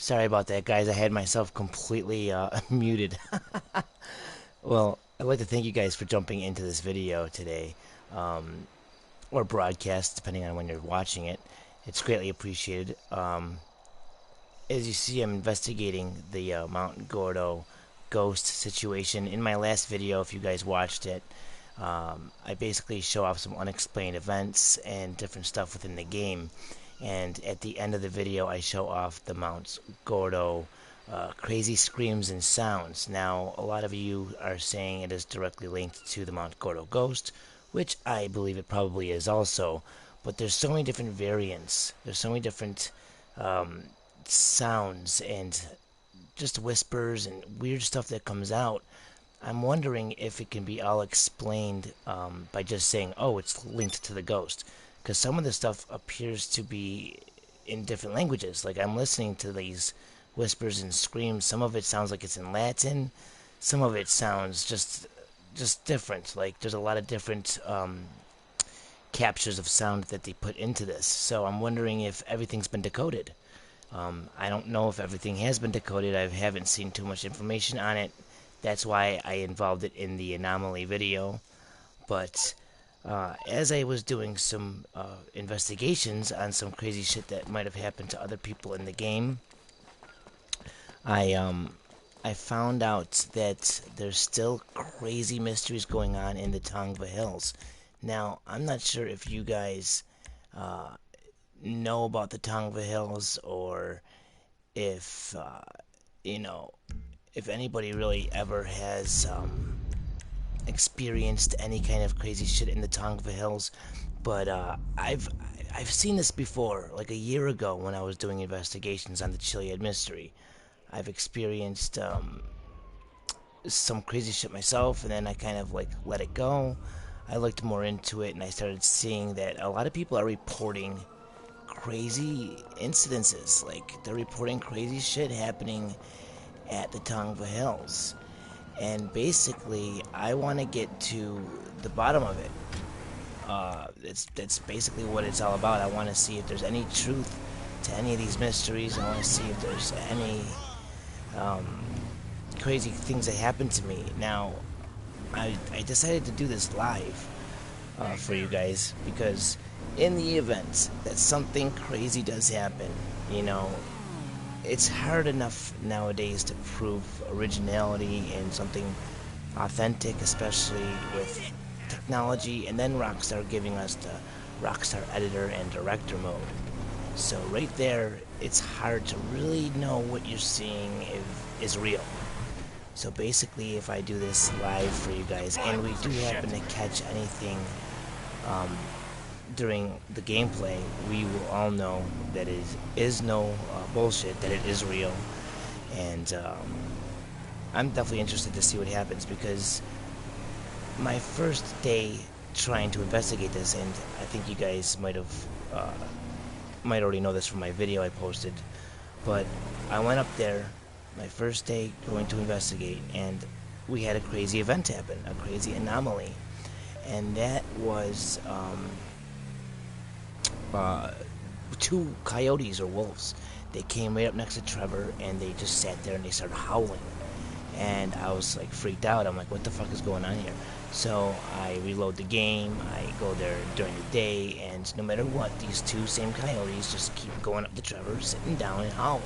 Sorry about that, guys. I had myself completely muted. Well, I'd like to thank you guys for jumping into this video today, um, or broadcast, depending on when you're watching it. It's greatly appreciated. As you see, I'm investigating the Mount Gordo ghost situation. In my last video, if you guys watched it, I basically show off some unexplained events and different stuff within the game. And at the end of the video, I show off the Mount Gordo crazy screams and sounds. Now, a lot of you are saying it is directly linked to the Mount Gordo ghost, which I believe it probably is also. But there's so many different variants. There's so many different sounds and just whispers and weird stuff that comes out. I'm wondering if it can be all explained by just saying, oh, it's linked to the ghost. Because some of the stuff appears to be in different languages. Like, I'm listening to these whispers and screams. Some of it sounds like it's in Latin. Some of it sounds just different. Like, there's a lot of different captures of sound that they put into this. So I'm wondering if everything's been decoded. I don't know if everything has been decoded. I haven't seen too much information on it. That's why I involved it in the anomaly video. But as I was doing some investigations on some crazy shit that might have happened to other people in the game, I I found out that there's still crazy mysteries going on in the Tongva Hills. Now, I'm not sure if you guys uh, know about the Tongva Hills, or if you know, if anybody really ever has experienced any kind of crazy shit in the Tongva Hills. But I've seen this before, like a year ago when I was doing investigations on the Chiliad mystery. I've experienced some crazy shit myself, and then I kind of like let it go. I looked more into it, and I started seeing that a lot of people are reporting crazy incidences. Like, they're reporting crazy shit happening at the Tongva Hills. And basically, I want to get to the bottom of it. That's basically what it's all about. I want to see if there's any truth to any of these mysteries. I want to see if there's any crazy things that happened to me. Now, I decided to do this live for you guys because in the event that something crazy does happen, you know, it's hard enough nowadays to prove originality in something authentic, especially with technology, and then Rockstar giving us the Rockstar editor and director mode. So right there, it's hard to really know what you're seeing is real. So basically, if I do this live for you guys, and we do happen to catch anything um, during the gameplay, we will all know that it is no bullshit, that it is real. And I'm definitely interested to see what happens, because my first day trying to investigate this, and I think you guys might already know this from my video I posted, but I went up there my first day going to investigate, and we had a crazy event happen, a crazy anomaly, and that was uh, two coyotes or wolves. They came right up next to Trevor, and they just sat there and they started howling. And I was like freaked out. I'm like, what the fuck is going on here? So I reload the game. I go there during the day, and no matter what, these two same coyotes just keep going up to Trevor, sitting down and howling.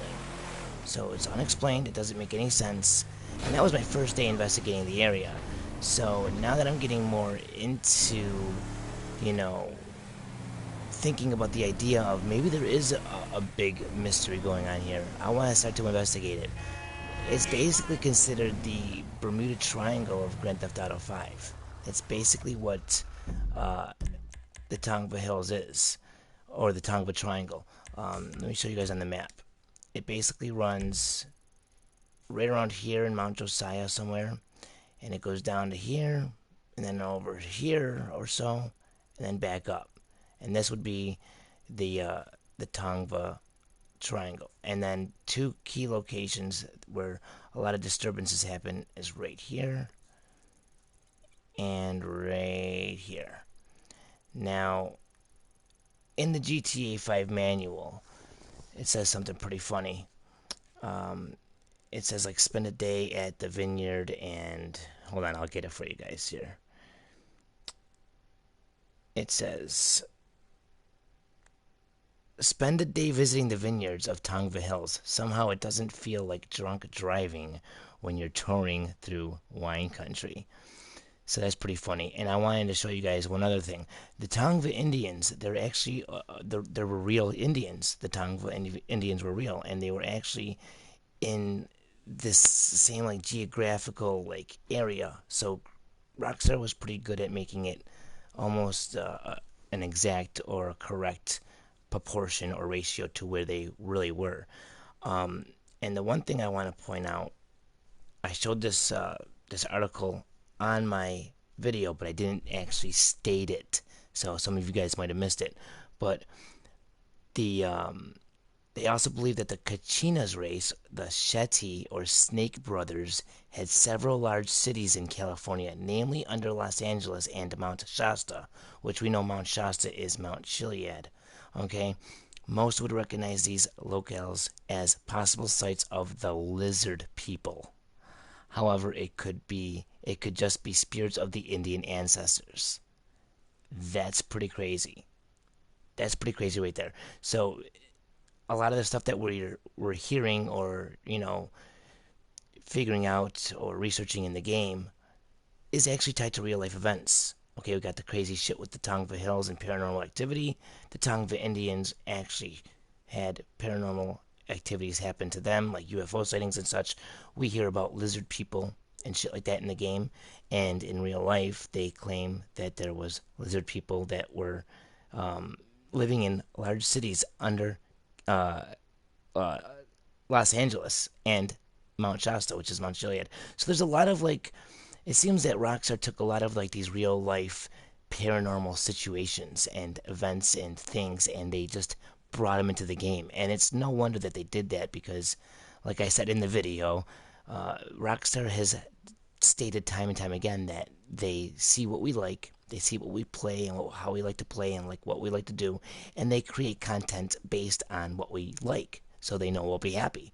So it's unexplained. It doesn't make any sense. And that was my first day investigating the area. So now that I'm getting more into, you know, thinking about the idea of maybe there is a big mystery going on here, I want to start to investigate it. It's basically considered the Bermuda Triangle of Grand Theft Auto 5. It's basically what the Tongva Hills is, or the Tongva Triangle. Let me show you guys on the map. It basically runs right around here in Mount Josiah somewhere, and it goes down to here, and then over here or so, and then back up. And this would be the Tongva Triangle. And then two key locations where a lot of disturbances happen is right here and right here. Now, in the GTA 5 manual, it says something pretty funny. It says like spend a day at the vineyard, and hold on, I'll get it for you guys here. It says spend a day visiting the vineyards of Tongva Hills. Somehow it doesn't feel like drunk driving when you're touring through wine country. So that's pretty funny. And I wanted to show you guys one other thing. The Tongva Indians, they're actually, there were real Indians. The Tongva Indians were real, and they were actually in this same like geographical like area. So Rockstar was pretty good at making it almost an exact or correct proportion or ratio to where they really were. And the one thing I want to point out, I showed this article on my video, but I didn't actually state it. So some of you guys might have missed it. But the they also believe that the Kachinas race, the Shetty or Snake Brothers, had several large cities in California, namely under Los Angeles and Mount Shasta, which we know Mount Shasta is Mount Chiliad. Okay, most would recognize these locales as possible sites of the lizard people. However, it could just be spirits of the Indian ancestors. That's pretty crazy. That's pretty crazy right there. So a lot of the stuff that we're hearing or figuring out or researching in the game is actually tied to real life events. Okay, we got the crazy shit with the Tongva Hills and paranormal activity. The Tongva Indians actually had paranormal activities happen to them, like UFO sightings and such. We hear about lizard people and shit like that in the game, and in real life, they claim that there was lizard people that were living in large cities under uh, uh, Los Angeles and Mount Shasta, which is Mount Chiliad. So there's a lot of like, it seems that Rockstar took a lot of like these real life paranormal situations and events and things, and they just brought them into the game. And it's no wonder that they did that because, like I said in the video, Rockstar has stated time and time again that they see what we like, they see what we play and how we like to play and like what we like to do, and they create content based on what we like, so they know we'll be happy.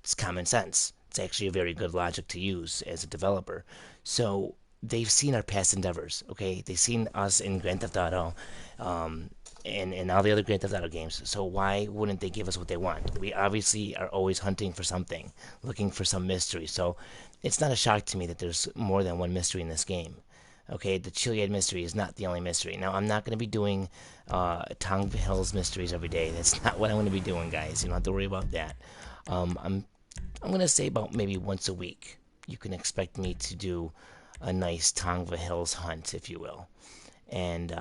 It's common sense. It's actually a very good logic to use as a developer. So they've seen our past endeavors, okay? They've seen us in Grand Theft Auto, and all the other Grand Theft Auto games. So why wouldn't they give us what they want? We obviously are always hunting for something, looking for some mystery. So it's not a shock to me that there's more than one mystery in this game. Okay, the Chiliad mystery is not the only mystery. Now, I'm not going to be doing Tongva Hills mysteries every day. That's not what I'm going to be doing, guys. You don't have to worry about that. I'm going to say about maybe once a week. You can expect me to do a nice Tongva Hills hunt, if you will. And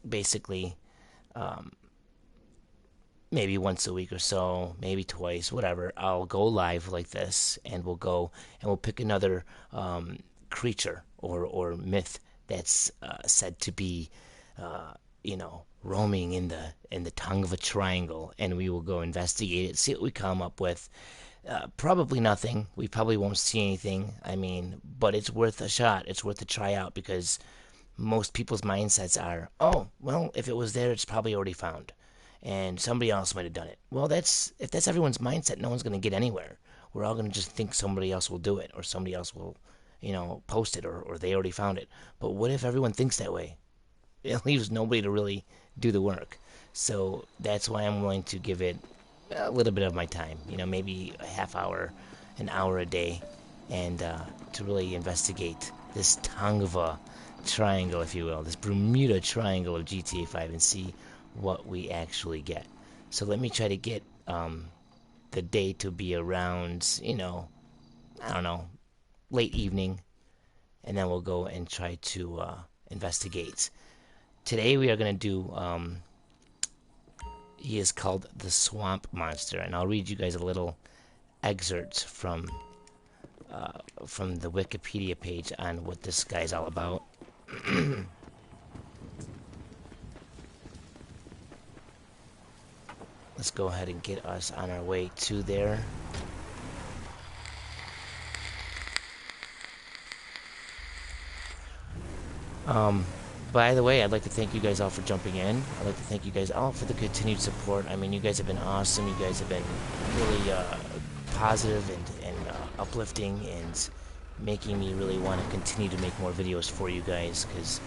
basically, maybe once a week or so, maybe twice, whatever, I'll go live like this, and we'll go and we'll pick another creature or myth that's said to be, roaming in the Tongva Triangle, and we will go investigate it, see what we come up with. Probably nothing. We probably won't see anything. I mean, but it's worth a shot. It's worth a try out because most people's mindsets are, oh, well, if it was there, it's probably already found, and somebody else might have done it. Well, if that's everyone's mindset, no one's going to get anywhere. We're all going to just think somebody else will do it, or somebody else will, post it, or they already found it. But what if everyone thinks that way? It leaves nobody to really do the work. So that's why I'm willing to give it a little bit of my time, maybe a half hour, an hour a day, and to really investigate this Tongva Triangle, if you will, this Bermuda Triangle of GTA 5 and see what we actually get. So let me try to get the day to be around, I don't know, late evening, and then we'll go and try to investigate. Today we are going to do, he is called the Swamp Monster, and I'll read you guys a little excerpt from the Wikipedia page on what this guy's all about. Let's go ahead and get us on our way to there. by the way, I'd like to thank you guys all for jumping in. I'd like to thank you guys all for the continued support. I mean, you guys have been awesome. You guys have been really positive and uplifting and making me really want to continue to make more videos for you guys, because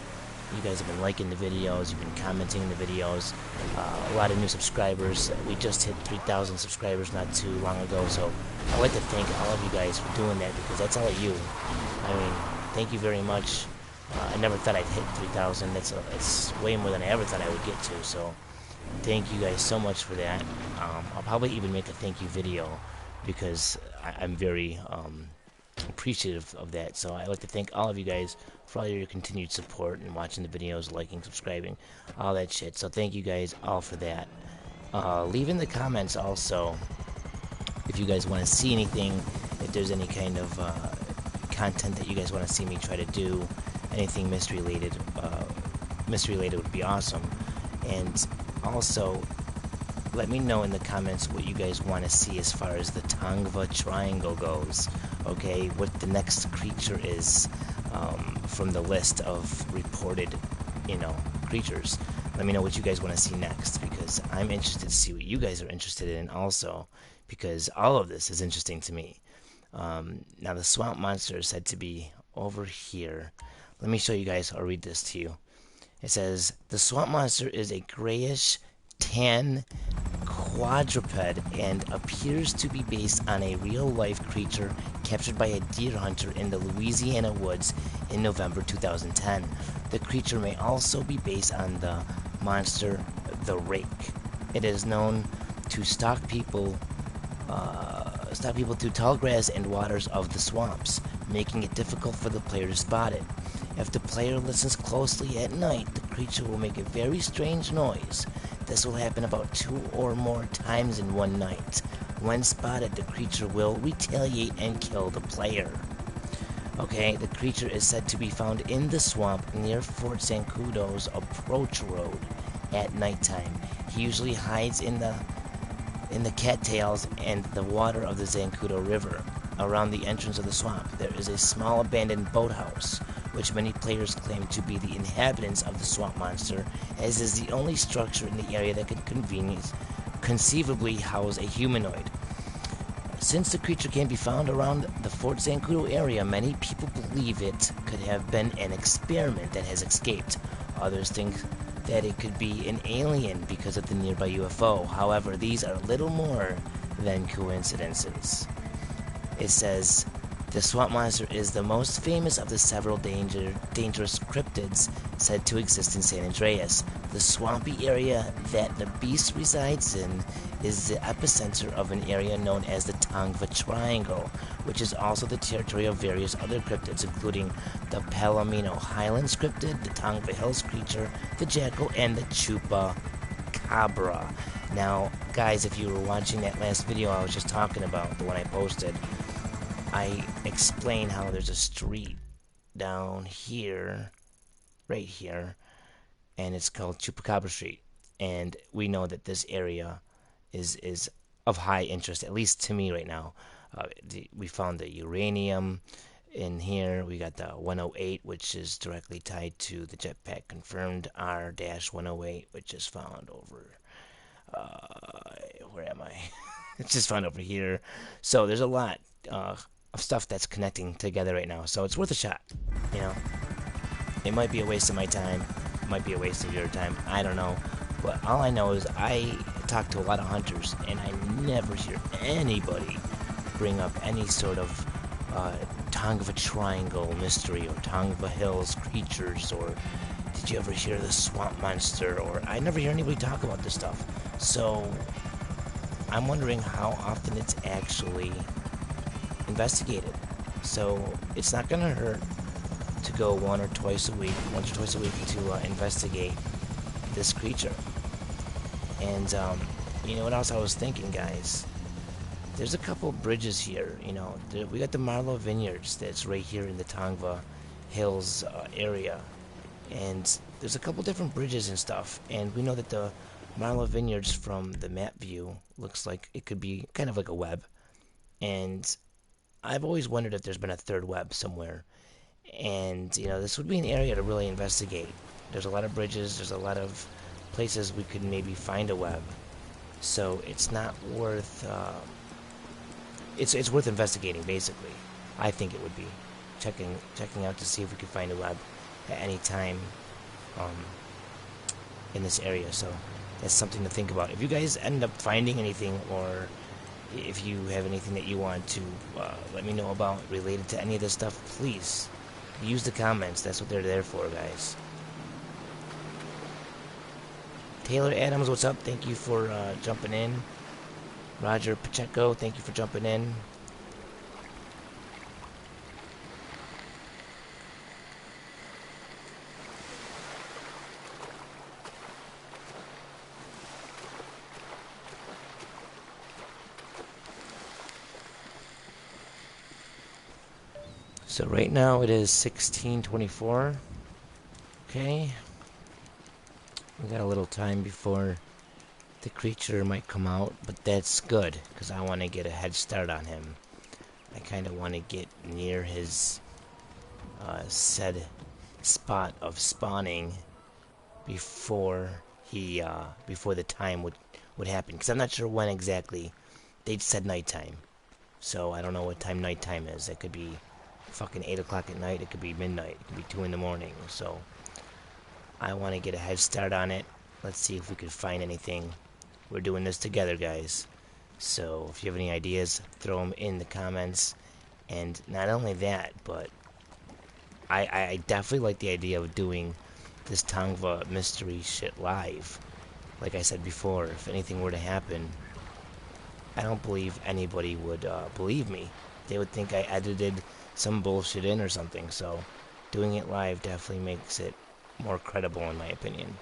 you guys have been liking the videos, you've been commenting the videos, a lot of new subscribers. We just hit 3,000 subscribers not too long ago, so I'd like to thank all of you guys for doing that, because that's all of you. I mean, thank you very much. I never thought I'd hit 3,000. It's way more than I ever thought I would get to, so thank you guys so much for that. I'll probably even make a thank you video, because I'm very appreciative of that. So I'd like to thank all of you guys for all your continued support and watching the videos, liking, subscribing, all that shit. So thank you guys all for that. Leave in the comments also if you guys want to see anything, if there's any kind of content that you guys want to see me try to do, anything mystery related. Mystery related would be awesome. And also, let me know in the comments what you guys want to see as far as the Tongva Triangle goes. Okay, what the next creature is from the list of reported, creatures. Let me know what you guys want to see next, because I'm interested to see what you guys are interested in also, because all of this is interesting to me. Now, the swamp monster is said to be over here. Let me show you guys. I'll read this to you. It says, the swamp monster is a grayish tan quadruped and appears to be based on a real-life creature captured by a deer hunter in the Louisiana woods in November 2010. The creature may also be based on the monster the Rake. It is known to stalk people through tall grass and waters of the swamps, making it difficult for the player to spot it. If the player listens closely at night, the creature will make a very strange noise. This will happen about 2 or more times in one night. When spotted, the creature will retaliate and kill the player. Okay, the creature is said to be found in the swamp near Fort Zancudo's approach road at nighttime. He usually hides in the cattails and the water of the Zancudo River. Around the entrance of the swamp, there is a small abandoned boathouse, which many players claim to be the inhabitants of the swamp monster, as is the only structure in the area that could conceivably house a humanoid. Since the creature can be found around the Fort Zancudo area, many people believe it could have been an experiment that has escaped. Others think that it could be an alien because of the nearby UFO. However, these are little more than coincidences. It says, the swamp monster is the most famous of the several dangerous cryptids said to exist in San Andreas. The swampy area that the beast resides in is the epicenter of an area known as the Tongva Triangle, which is also the territory of various other cryptids, including the Palomino Highlands cryptid, the Tongva Hills creature, the jackal, and the chupacabra. Now, guys, if you were watching that last video I was just talking about, the one I posted, I explain how there's a street down here, right here, and it's called Chupacabra Street. And we know that this area is of high interest, at least to me right now. We found the uranium in here. We got the 108, which is directly tied to the jetpack confirmed R-108, which is found over, where am I? It's just found over here. So there's a lot of stuff that's connecting together right now, so it's worth a shot. It might be a waste of my time, it might be a waste of your time, I don't know, but all I know is I talk to a lot of hunters and I never hear anybody bring up any sort of Tongva Triangle mystery or Tongva Hills creatures, or did you ever hear the swamp monster, or I never hear anybody talk about this stuff. So I'm wondering how often it's actually investigated. So it's not gonna hurt to go once or twice a week to investigate this creature. And you know what else I was thinking, guys? There's a couple bridges here. We got the Marlowe Vineyards that's right here in the Tongva Hills area, and there's a couple different bridges and stuff. And we know that the Marlowe Vineyards, from the map view, looks like it could be kind of like a web. And I've always wondered if there's been a third web somewhere. And, this would be an area to really investigate. There's a lot of bridges. There's a lot of places we could maybe find a web. So it's not worth. It's worth investigating. Basically, I think it would be checking out to see if we could find a web at any time um, in this area. So that's something to think about. If you guys end up finding anything, or if you have anything that you want to let me know about related to any of this stuff, please use the comments. That's what they're there for, guys. Taylor Adams, what's up? Thank you for jumping in. Roger Pacheco, thank you for jumping in. So right now it is 16:24. Okay. We got a little time before the creature might come out, but that's good, because I want to get a head start on him. I kind of want to get near his said spot of spawning before before the time would happen, because I'm not sure when exactly. They said nighttime, so I don't know what time nighttime is. It could be fucking 8 o'clock at night, it could be midnight, it could be 2 in the morning. So I want to get a head start on it. Let's see if we can find anything. We're doing this together, guys. So if you have any ideas, throw them in the comments. And not only that, but I definitely like the idea of doing this Tongva mystery shit live. Like I said before, if anything were to happen, I don't believe anybody would believe me. They would think I edited some bullshit in or something. So doing it live definitely makes it more credible, in my opinion.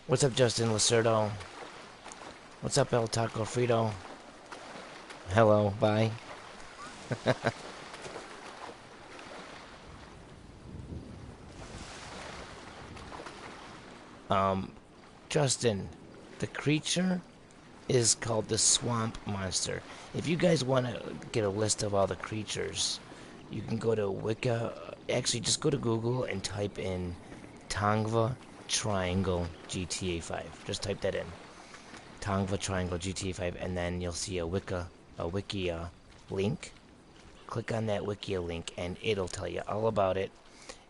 What's up, Justin Lacerdo? What's up, El Taco Frito? Hello, bye. Justin, the creature is called the swamp monster. If you guys want to get a list of all the creatures, you can go to Wicca. Actually, just go to Google and type in Tongva Triangle GTA5. Just type that in. Tongva Triangle GTA5, and then you'll see a Wiki link. Click on that Wiki link, and it'll tell you all about it.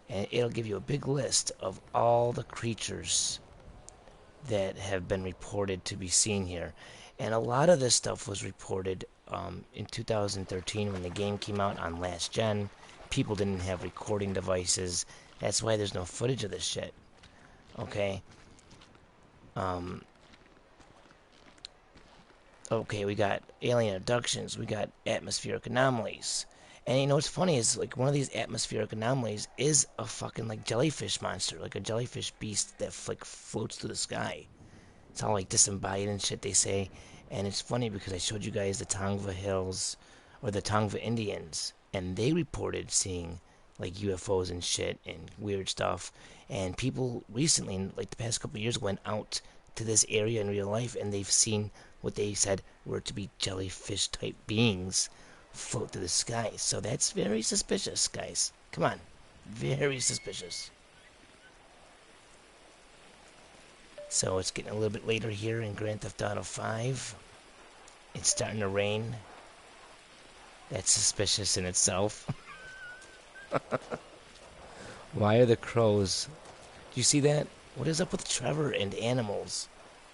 And it'll give you a big list of all the creatures that have been reported to be seen here. And a lot of this stuff was reported in 2013 when the game came out on last gen. People didn't have recording devices. That's why there's no footage of this shit. Okay. Okay, we got alien abductions. We got atmospheric anomalies. And you know what's funny is, like, one of these atmospheric anomalies is a fucking, like, jellyfish monster. Like a jellyfish beast that, like, floats through the sky. It's all, like, disembodied and shit, they say. And it's funny because I showed you guys the Tongva Hills, or the Tongva Indians. And they reported seeing, like, UFOs and shit and weird stuff. And people recently, like the past couple of years, went out to this area in real life, and they've seen what they said were to be jellyfish-type beings float through the sky. So that's very suspicious, guys. Come on. Very suspicious. So it's getting a little bit later here in Grand Theft Auto 5. It's starting to rain. That's suspicious in itself. Why are the crows... Do you see that? What is up with Trevor and animals?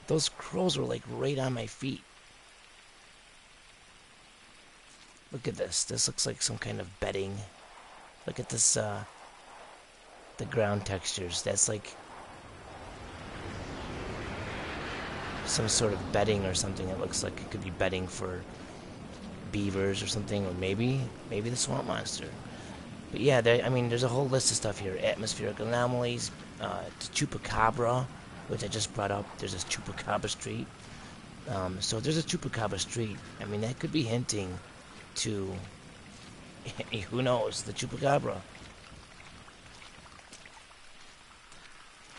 Those crows were like right on my feet. Look at this. This looks like some kind of bedding. Look at this, the ground textures. That's like some sort of bedding or something. It looks like it could be bedding for beavers or something, or maybe the swamp monster. But yeah, I mean, there's a whole list of stuff here. Atmospheric anomalies, Chupacabra, which I just brought up. There's this Chupacabra Street. So if there's a Chupacabra Street, I mean, that could be hinting to, who knows, the Chupacabra.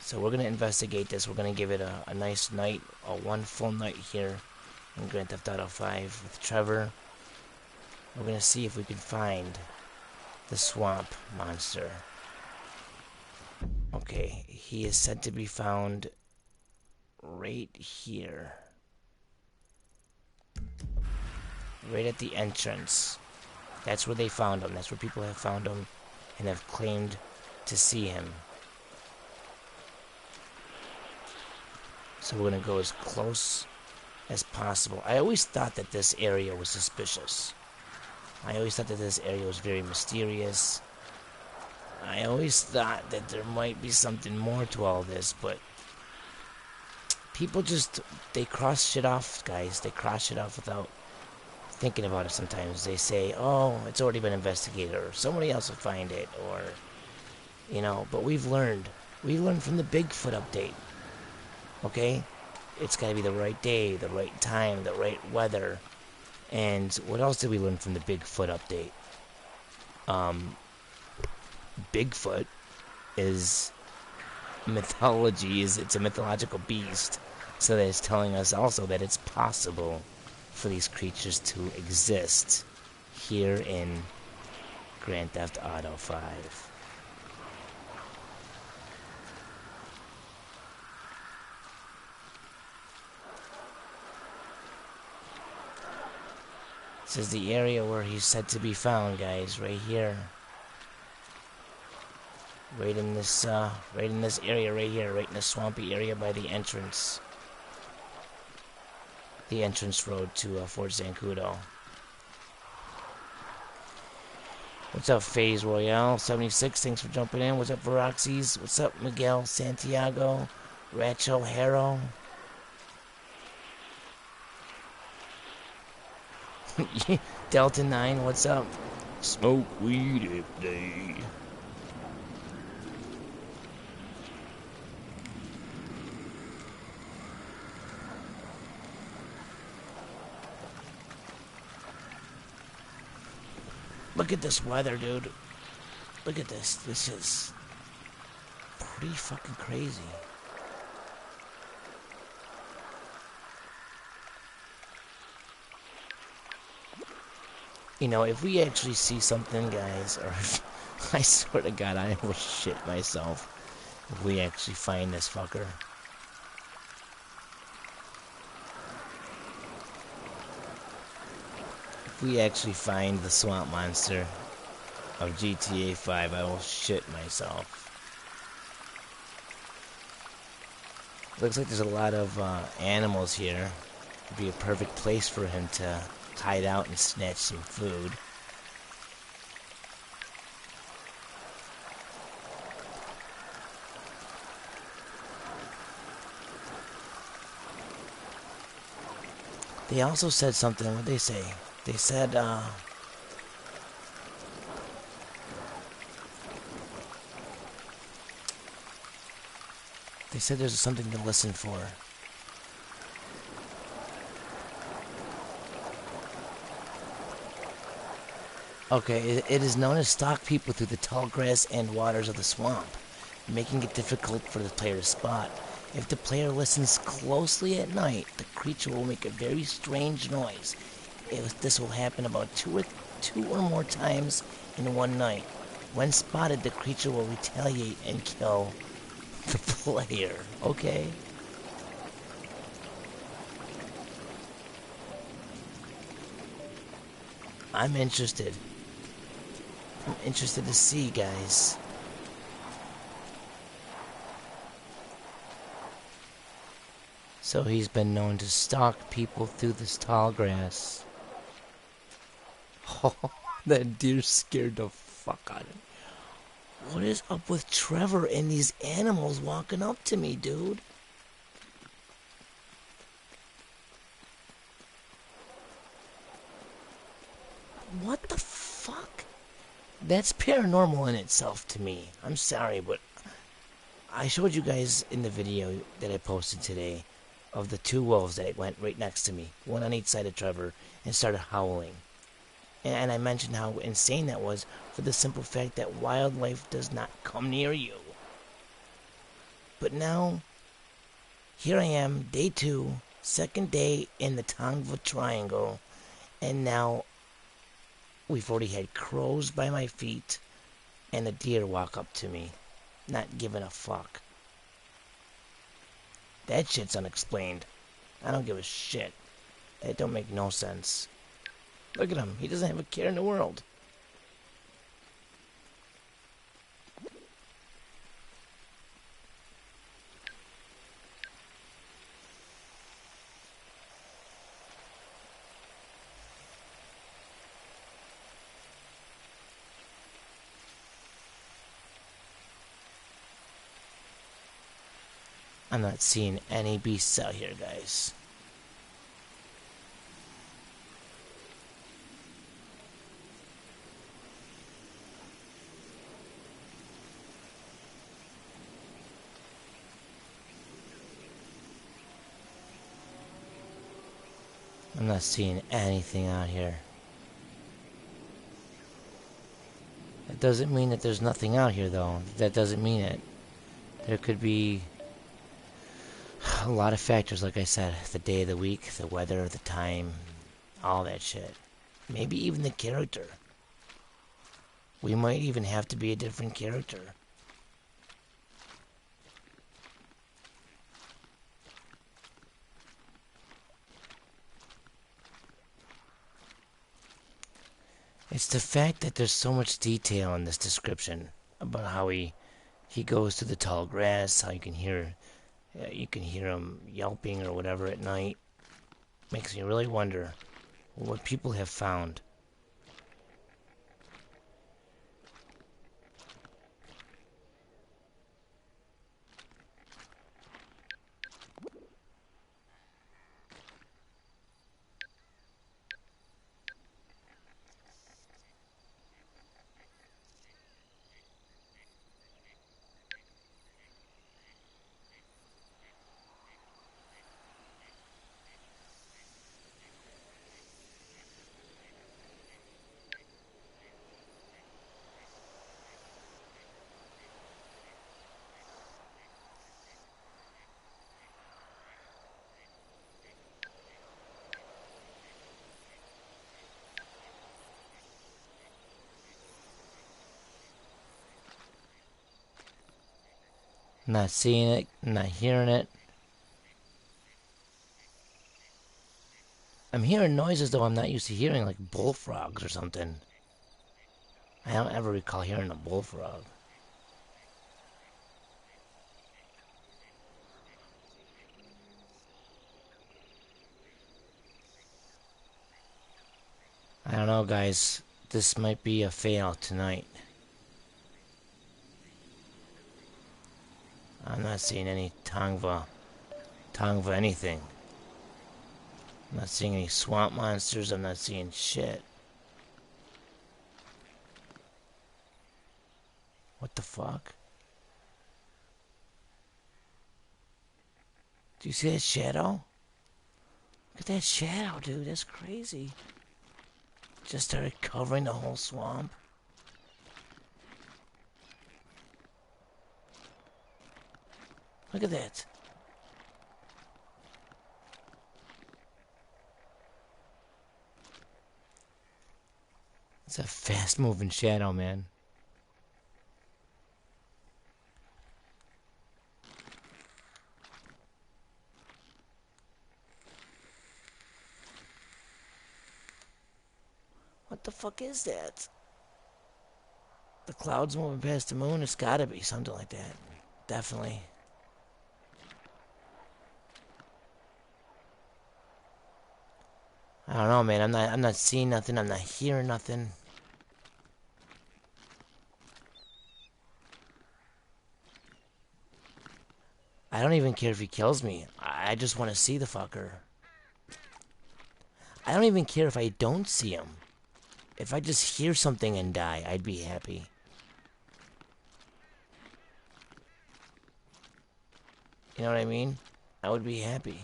So we're going to investigate this. We're going to give it a nice night, one full night here in Grand Theft Auto 5 with Trevor. We're gonna see if we can find the swamp monster. Okay, he is said to be found right here. Right at the entrance. That's where they found him. That's where people have found him and have claimed to see him. So we're going to go as close as possible. I always thought that this area was suspicious. I always thought that this area was very mysterious. I always thought that there might be something more to all this, but people just, they cross shit off, guys. They cross shit off without thinking about it sometimes. They say, oh, it's already been investigated, or somebody else will find it, or, you know, but we've learned. We learned from the Bigfoot update. Okay? It's got to be the right day, the right time, the right weather. And what else did we learn from the Bigfoot update? Bigfoot is mythology, it's a mythological beast. So that it's telling us also that it's possible for these creatures to exist here in Grand Theft Auto 5. This is the area where he's said to be found, guys, right here. Right in this area right here, right in the swampy area by the entrance. The entrance road to Fort Zancudo. What's up, FaZe Royale 76? Thanks for jumping in. What's up, Veroxys? What's up, Miguel Santiago? Racho Hero? Delta 9, what's up? Smoke weed every day. Look at this weather, dude. Look at this. This is pretty fucking crazy. You know, if we actually see something, guys, or if, I swear to God, I will shit myself if we actually find this fucker. If we actually find the swamp monster of GTA 5, I will shit myself. Looks like there's a lot of animals here. It'd be a perfect place for him to hide out and snatch some food. They also said something. What did they say? They said, they said there's something to listen for. Okay, it is known to stalk people through the tall grass and waters of the swamp, making it difficult for the player to spot. If the player listens closely at night, the creature will make a very strange noise. This will happen about two or more times in one night. When spotted, the creature will retaliate and kill the player. Okay? I'm interested. I'm interested to see, guys. So he's been known to stalk people through this tall grass. Oh, that deer scared the fuck out of me. What is up with Trevor and these animals walking up to me, dude? What the fuck? That's paranormal in itself to me. I'm sorry, but I showed you guys in the video that I posted today of the two wolves that went right next to me, one on each side of Trevor, and started howling. And I mentioned how insane that was for the simple fact that wildlife does not come near you. But now, here I am, day 2, second day in the Tongva Triangle, and now we've already had crows by my feet and a deer walk up to me, not giving a fuck. That shit's unexplained. I don't give a shit. It don't make no sense. Look at him. He doesn't have a care in the world. I'm not seeing any beasts out here, guys. I'm not seeing anything out here. That doesn't mean that there's nothing out here, though. That doesn't mean it. There could be a lot of factors, like I said. The day of the week, the weather, the time, all that shit. Maybe even the character. We might even have to be a different character. It's the fact that there's so much detail in this description about how he goes through the tall grass, how you can hear him yelping or whatever at night. Makes me really wonder what people have found. I'm not seeing it, I'm not hearing it. I'm hearing noises though I'm not used to hearing, like bullfrogs or something. I don't ever recall hearing a bullfrog. I don't know, guys. This might be a fail tonight. I'm not seeing any Tongva anything. I'm not seeing any swamp monsters. I'm not seeing shit. What the fuck? Do you see that shadow? Look at that shadow, dude. That's crazy. Just started covering the whole swamp. Look at that. It's a fast-moving shadow, man. What the fuck is that? The clouds moving past the moon? It's gotta be something like that. Definitely. I don't know, man. I'm not seeing nothing. I'm not hearing nothing. I don't even care if he kills me. I just want to see the fucker. I don't even care if I don't see him. If I just hear something and die, I'd be happy. You know what I mean? I would be happy.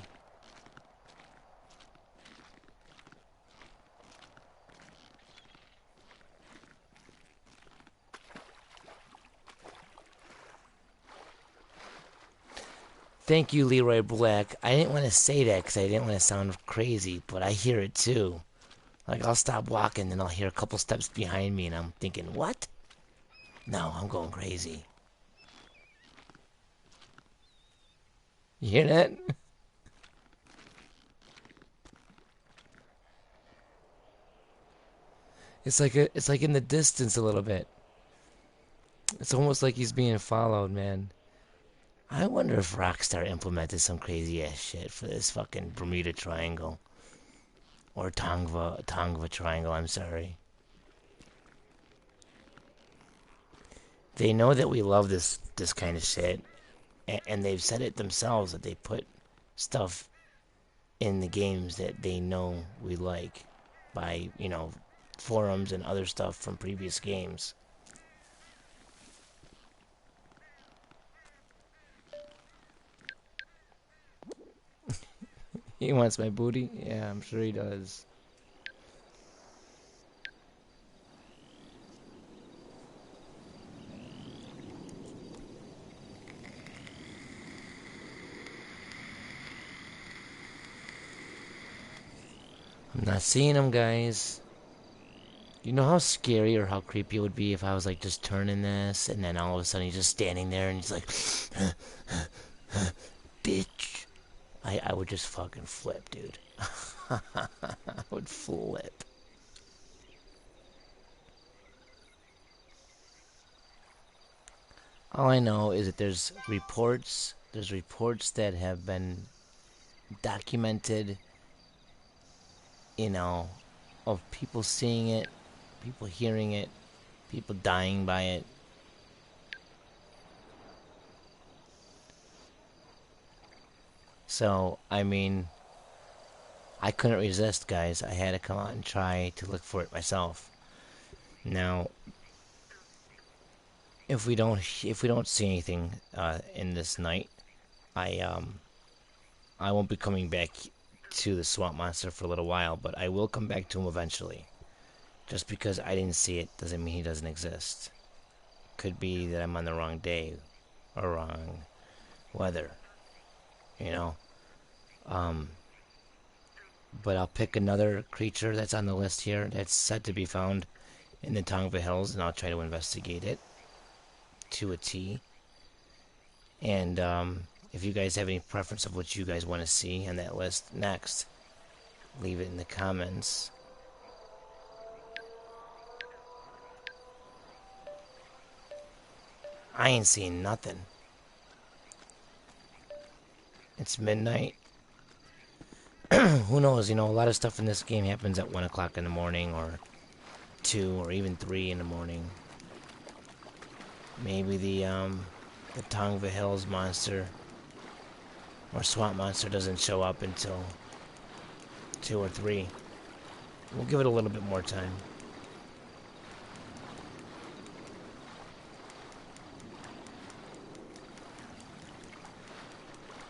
Thank you, Leroy Black. I didn't want to say that because I didn't want to sound crazy, but I hear it too. Like, I'll stop walking and I'll hear a couple steps behind me and I'm thinking, what? No, I'm going crazy. You hear that? It's like in the distance a little bit. It's almost like he's being followed, man. I wonder if Rockstar implemented some crazy ass shit for this fucking Bermuda Triangle. Or Tongva Triangle, I'm sorry. They know that we love this kind of shit, and they've said it themselves that they put stuff in the games that they know we like by, forums and other stuff from previous games. He wants my booty? Yeah, I'm sure he does. I'm not seeing him, guys. You know how scary or how creepy it would be if I was like just turning this and then all of a sudden he's just standing there and he's like, bitch. I would just fucking flip, dude. I would flip. All I know is that there's reports that have been documented, you know, of people seeing it, people hearing it, people dying by it. So, I mean, I couldn't resist, guys. I had to come out and try to look for it myself. Now, if we don't see anything in this night, I I won't be coming back to the swamp monster for a little while, but I will come back to him eventually. Just because I didn't see it doesn't mean he doesn't exist. Could be that I'm on the wrong day or wrong weather, you know. Um, but I'll pick another creature that's on the list here that's said to be found in the Tongva Hills, and I'll try to investigate it to a T. And if you guys have any preference of what you guys want to see on that list next, leave it in the comments. I ain't seeing nothing. It's midnight. Who knows? A lot of stuff in this game happens at 1 o'clock in the morning, or 2, or even 3 in the morning. Maybe the Tongva Hills monster or swamp monster doesn't show up until 2 or 3. We'll give it a little bit more time.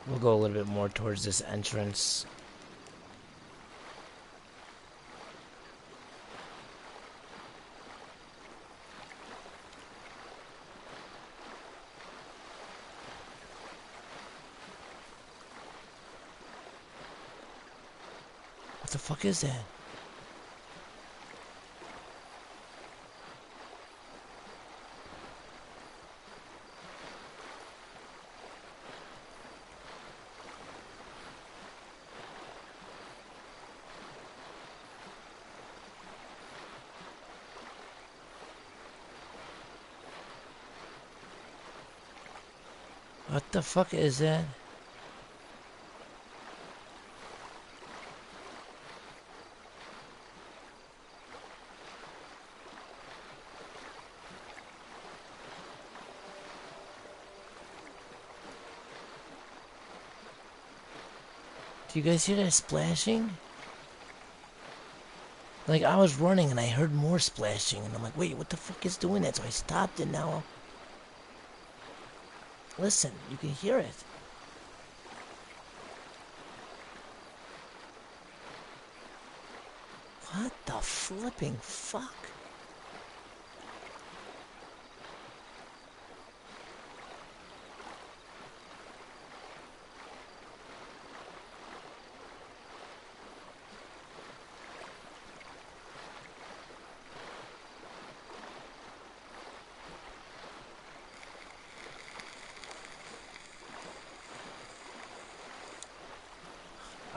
We'll go a little bit more towards this entrance. What the fuck is that? What the fuck is that? Do you guys hear that splashing? Like, I was running and I heard more splashing, and I'm like, wait, what the fuck is doing that? So I stopped, and now, listen, you can hear it. What the flipping fuck?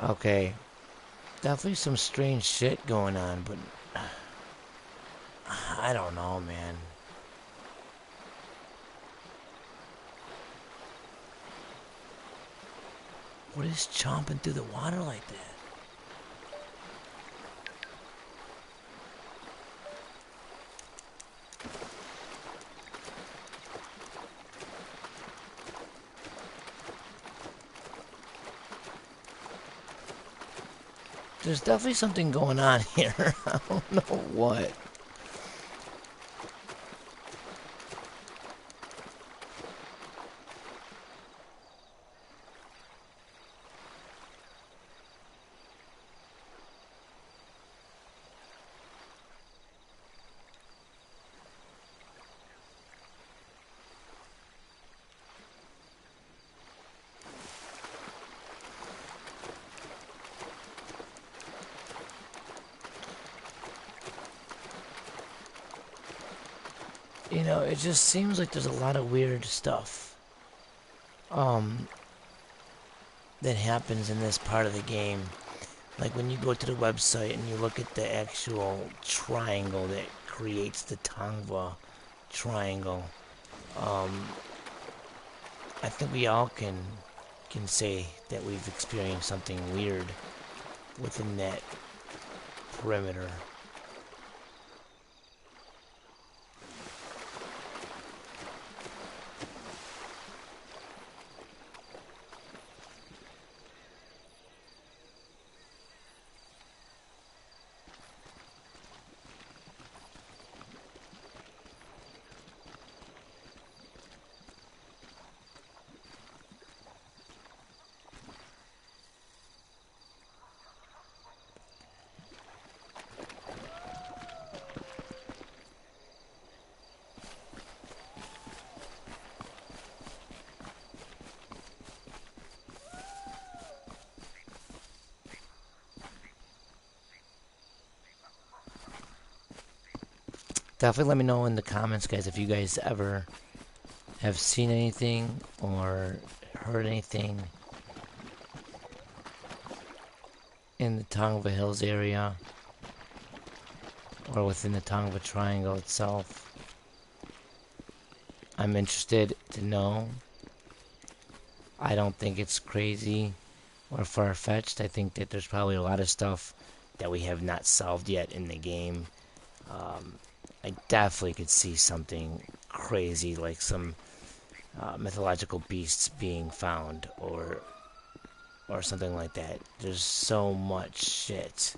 Okay, definitely some strange shit going on, but I don't know, man. What is chomping through the water like that? There's definitely something going on here. I don't know what. You know, it just seems like there's a lot of weird stuff um, that happens in this part of the game. Like when you go to the website and you look at the actual triangle that creates the Tongva Triangle, um, I think we all can say that we've experienced something weird within that perimeter. Definitely let me know in the comments, guys, if you guys ever have seen anything or heard anything in the Tongva Hills area or within the Tongva Triangle itself. I'm interested to know. I don't think it's crazy or far-fetched. I think that there's probably a lot of stuff that we have not solved yet in the game. I definitely could see something crazy like some mythological beasts being found or something like that. There's so much shit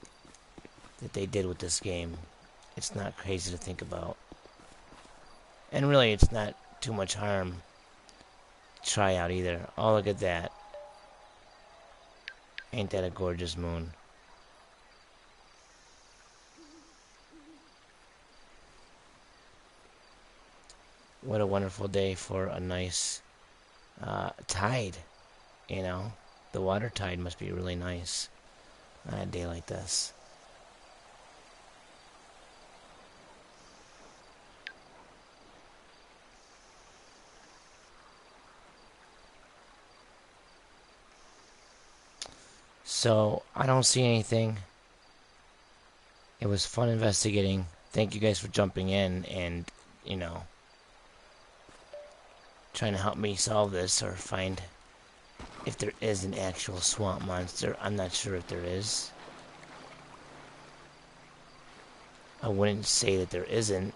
that they did with this game. It's not crazy to think about. And really, it's not too much harm to try out either. Oh, look at that. Ain't that a gorgeous moon? What a wonderful day for a nice tide, you know? The water tide must be really nice on a day like this. So, I don't see anything. It was fun investigating. Thank you guys for jumping in and, you know, trying to help me solve this or find if there is an actual swamp monster. I'm not sure if there is. I wouldn't say that there isn't.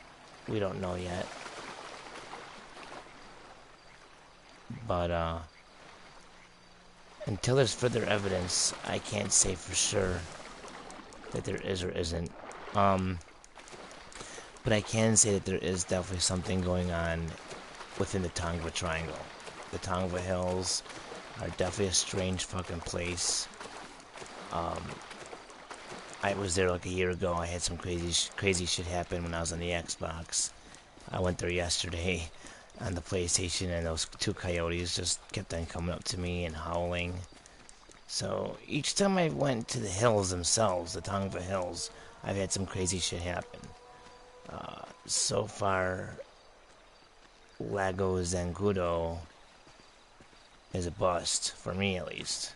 We don't know yet. But, until there's further evidence, I can't say for sure that there is or isn't. But I can say that there is definitely something going on within the Tongva Triangle. The Tongva Hills are definitely a strange fucking place. I was there like a year ago. I had some crazy shit happen when I was on the Xbox. I went there yesterday on the PlayStation, and those two coyotes just kept on coming up to me and howling. So each time I went to the hills themselves, the Tongva Hills, I've had some crazy shit happen. So far, Lago Zancudo is a bust, for me at least.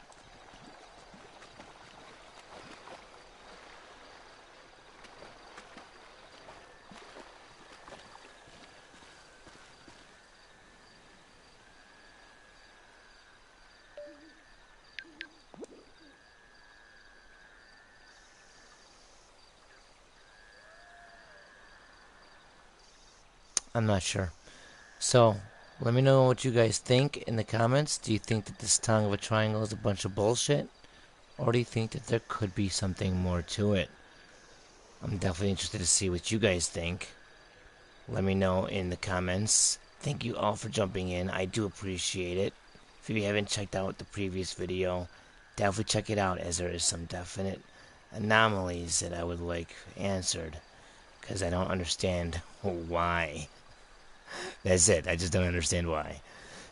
I'm not sure. So, let me know what you guys think in the comments. Do you think that this Tongva Triangle is a bunch of bullshit? Or do you think that there could be something more to it? I'm definitely interested to see what you guys think. Let me know in the comments. Thank you all for jumping in. I do appreciate it. If you haven't checked out the previous video, definitely check it out, as there is some definite anomalies that I would like answered, because I don't understand why. That's it. I just don't understand why.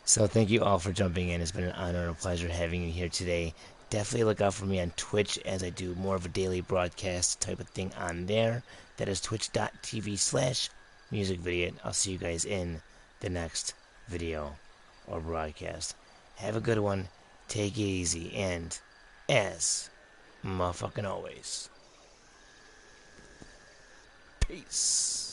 So thank you all for jumping in. It's been an honor and a pleasure having you here today. Definitely look out for me on Twitch, as I do more of a daily broadcast type of thing on there. That is twitch.tv/music video. I'll see you guys in the next video or broadcast. Have a good one. Take it easy. And as motherfucking always, peace.